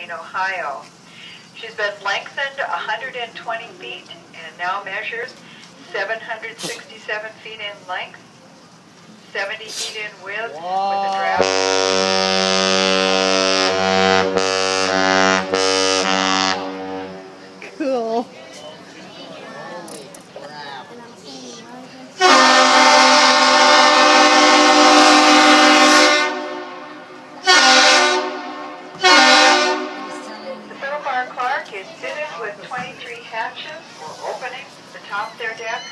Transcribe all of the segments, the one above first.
in Ohio. She's been lengthened 120 feet and now measures 767 feet in length, 70 feet in width, with a draft. Cool. Is fitted with 23 hatches or openings at the top of their deck.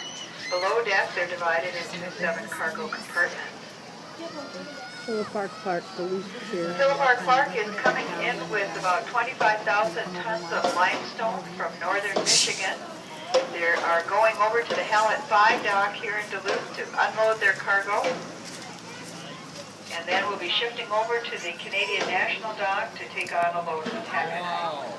Below deck, they're divided into 7 cargo compartments. Philip R. Clark, Duluth here. Philip R. Clark is coming in with about 25,000 tons of limestone from northern Michigan. They are going over to the Hallet 5 dock here in Duluth to unload their cargo. And then we'll be shifting over to the Canadian National Dock to take on a load of taconite.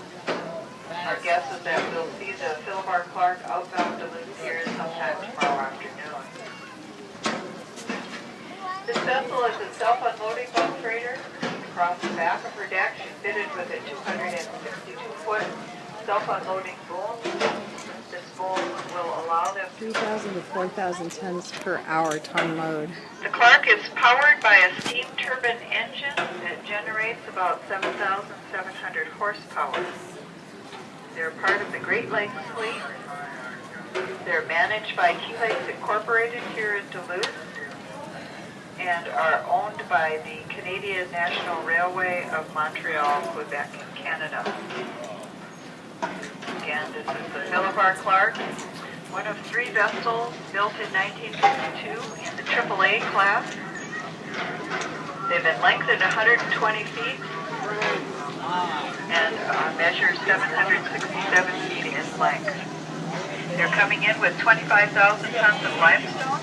Our guess is that we'll see the Philip R. Clark outbound Duluth here sometime tomorrow afternoon. This vessel is a self-unloading bulk freighter. Across the back of her deck, she's fitted with a 262-foot self-unloading boom. This boom will allow them 3,000 to 4,000 tons per hour ton load. The Clark is powered by a steam turbine engine that generates about 7,700 horsepower. They're part of the Great Lakes fleet. They're managed by Key Lakes Incorporated here in Duluth and are owned by the Canadian National Railway of Montreal, Quebec, Canada. Again, this is the Philip R. Clark, one of 3 vessels built in 1952 in the AAA class. They've been lengthened 120 feet and measure 767 feet in length. They're coming in with 25,000 tons of limestone.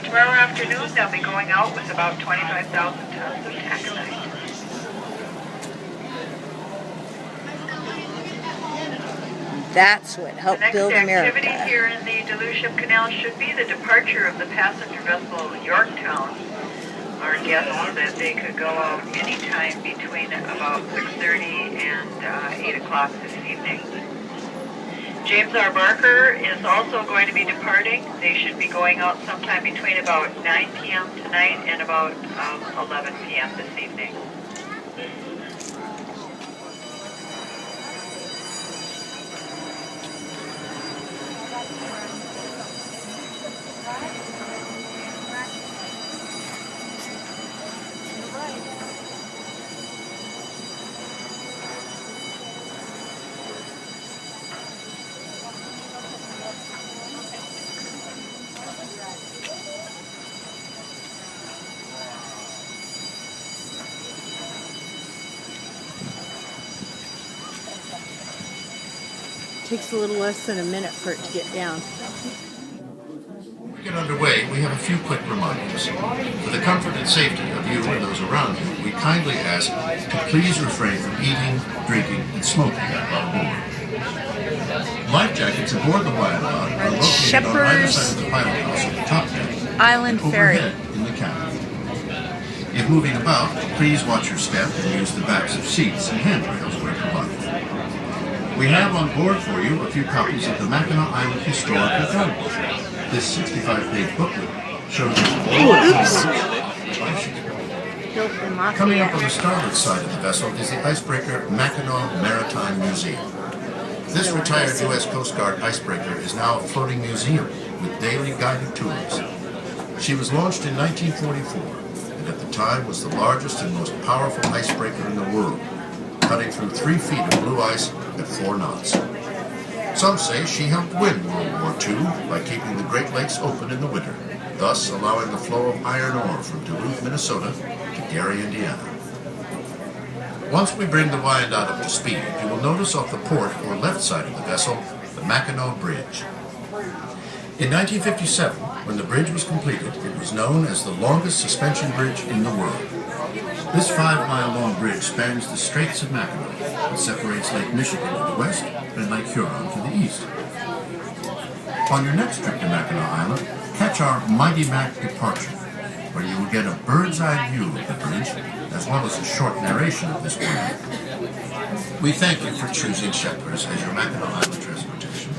Tomorrow afternoon they'll be going out with about 25,000 tons of taconite. That's what helped build America. The next activity here in the Duluth Ship Canal should be the departure of the passenger vessel Yorktown. Our guess is that they could go out any time between about 6:30 and 8 o'clock this evening. James R. Barker is also going to be departing. They should be going out sometime between about 9 p.m. tonight and about 11 p.m. this evening. Takes a little less than a minute for it to get down. Before we get underway, we have a few quick reminders. For the comfort and safety of you and those around you, we kindly ask to please refrain from eating, drinking, and smoking while aboard. Life jackets aboard the Wyandotte are located on either side of the pilot house at the top deck Island and Ferry overhead in the cabin. If moving about, please watch your step and use the backs of seats and handrails where provided. We have on board for you a few copies of the Mackinac Island Historical Guidebook. This 65-page booklet shows you Coming up on the starboard side of the vessel is the icebreaker Mackinac Maritime Museum. This retired U.S. Coast Guard icebreaker is now a floating museum with daily guided tours. She was launched in 1944 and at the time was the largest and most powerful icebreaker in the world, cutting through 3 feet of blue ice at 4 knots. Some say she helped win World War II by keeping the Great Lakes open in the winter, thus allowing the flow of iron ore from Duluth, Minnesota to Gary, Indiana. Once we bring the Wyandotte up to speed, you will notice off the port or left side of the vessel the Mackinac Bridge. In 1957, when the bridge was completed, it was known as the longest suspension bridge in the world. This 5-mile-long bridge spans the Straits of Mackinac and separates Lake Michigan to the west and Lake Huron to the east. On your next trip to Mackinac Island, catch our Mighty Mac departure, where you will get a bird's-eye view of the bridge, as well as a short narration of this word. We thank you for choosing Shepherd's as your Mackinac Island transportation.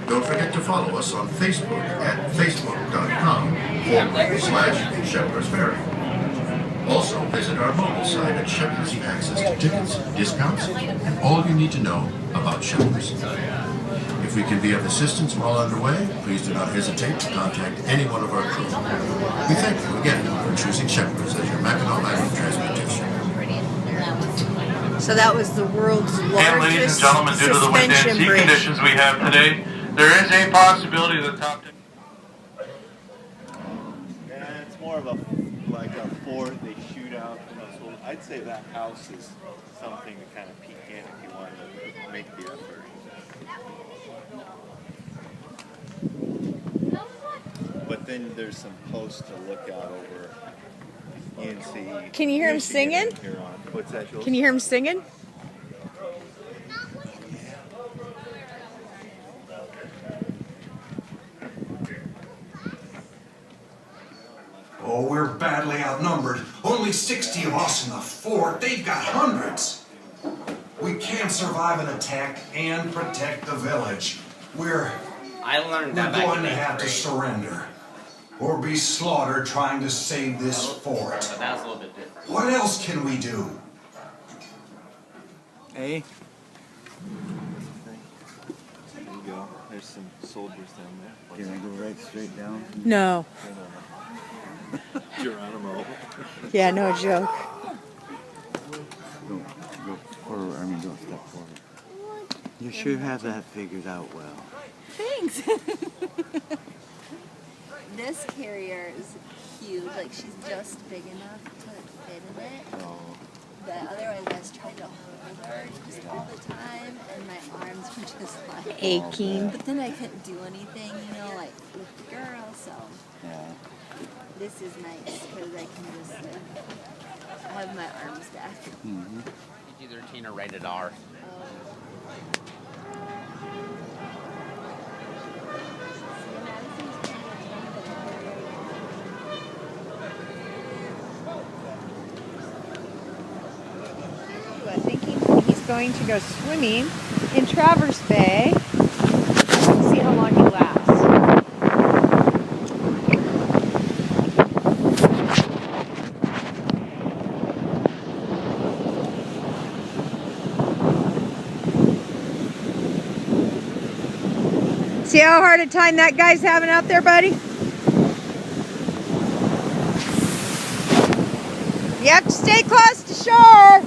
Don't forget to follow us on Facebook at facebook.com/Shepherd's Ferry. Also, visit our mobile site at Shepherd's and access to tickets, discounts, and all you need to know about Shepherd's. If we can be of assistance while underway, please do not hesitate to contact any one of our crew. We thank you again for choosing Shepherd's as your Mackinac Island transportation. So that was the world's And largest ladies and gentlemen, due to the wind and suspension sea bridge. conditions we have today, there is a possibility that the top 10... Yeah, it's more of a fort they shoot out. So I'd say that house is something to kind of peek in if you want to make the effort. But then there's some posts to look out over ENC. Can you hear him singing? What's that, Jules? Can you hear him singing? Oh, we're badly outnumbered. Only 60 of us in the fort. They've got hundreds. We can't survive an attack and protect the village. We're I learned that back going in to 8th have to grade. surrender or be slaughtered trying to save this fort. But that was a little bit different. What else can we do? Hey. There you go. There's some soldiers down there. Can I go right straight down? No. Geronimo. Yeah, no joke. Go forward, don't step forward. You sure have that figured out well. Thanks. This carrier is huge. Like, she's just big enough to fit in it. Oh. But otherwise, I was trying to hold her just all the time, and my arms were just like Aching. But then I couldn't do anything, like with the girl. So Yeah. this is nice because I can just have my arms back. Mm-hmm. PG-13 or rated R. Thinking he's going to go swimming in Traverse Bay. See how long he lasts. See how hard a time that guy's having out there, buddy? You have to stay close to shore.